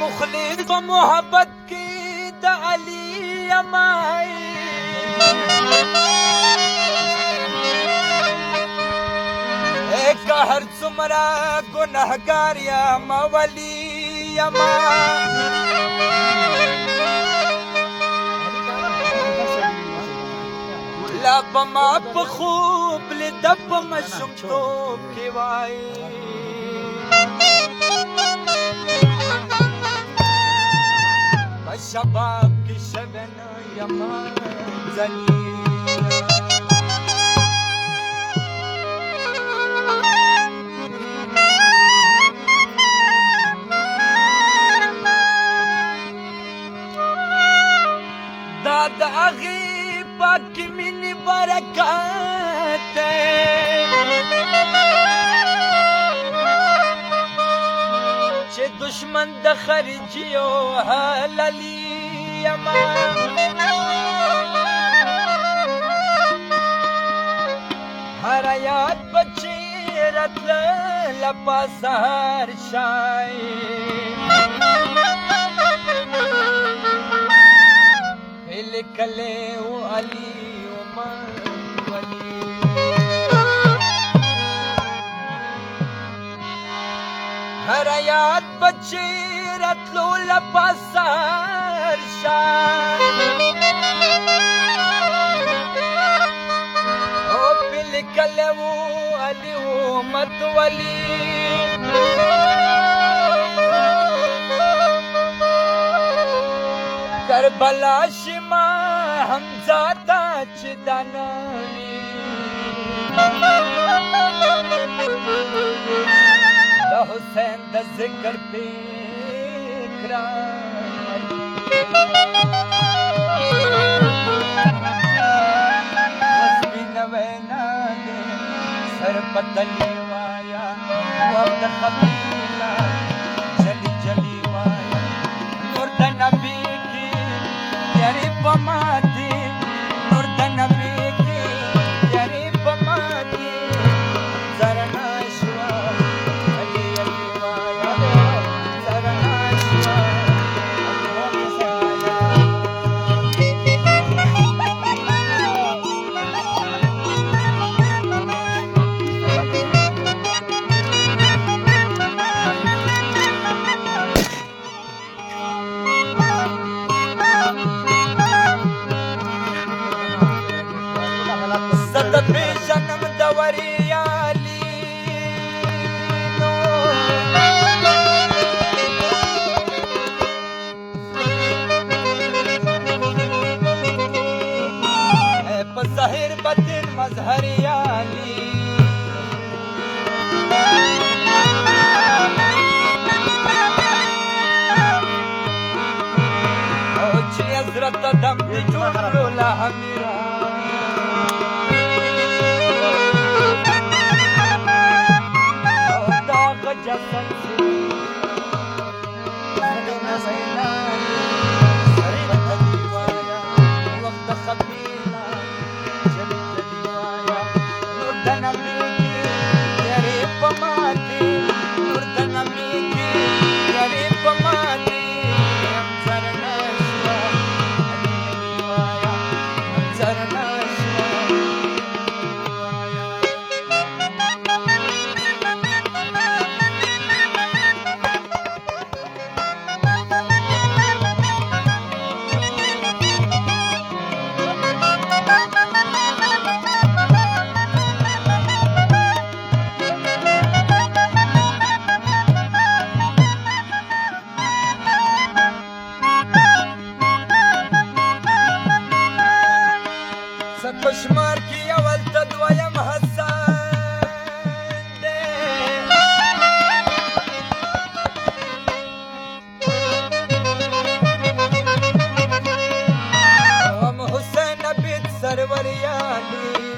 مخلص په محبت کې د علي امای که هر څومره ګنهګار یم ولی یما لا به ما په خوب لیده په ماشومتوب کې وایي شباب کی شبن یمان زنی داد اغی پاک منی برکات چه دشمن د خرجیو حلالی یما هر یاد بچی رتل لپا سهر شای فیل کلے و علی عمر ولی هر یاد بچی رتلو لپا سهر شای او فیل کلے و علی عمر ولی کربلا شما همزادا چې دانوي د حسین د ذکر فکرا وسبینوینا دې سر پتلی وایا وقت خبیلا جلی جلی وایا نور د نبی یاری پماتی نور د نبی کی یاری پماتی زرنا شوا علی علی وایا زرنا شوا زد پیژنم د وریالي نو په ظاهر باطن مظهر یالي او چې حضرت دم دې جوړ کړو لا همیرا جسد سے مدینہ زینا سرین دیوایا وقت خبیلا جلی جلی وایا نور د نبی کی تیرے پماتی نور د نبی کی تیرے پماتی ہم زرنا شوا علی علی وایا ہم زرنا شوا کشمار کی اول تدویم حسن دے ہم حسین بیت سرور یالی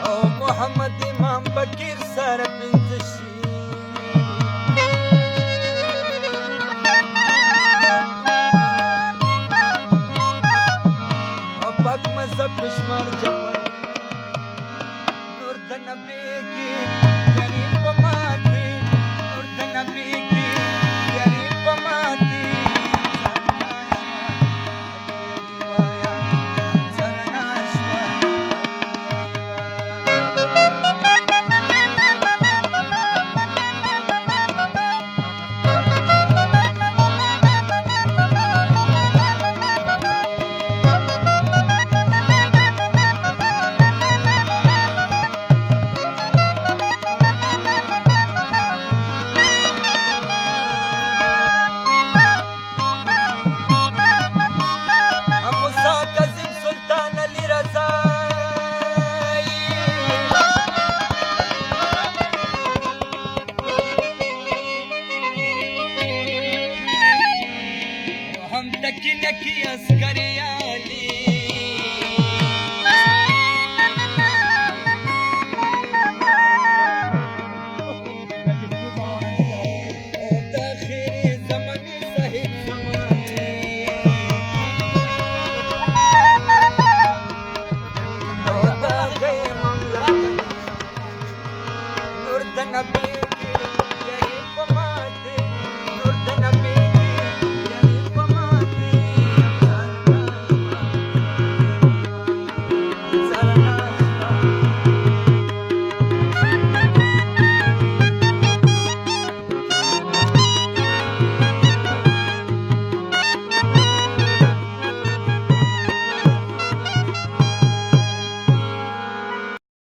او محمد امام بکیر سر بنتشی مذہب کشمار جمع نبیږي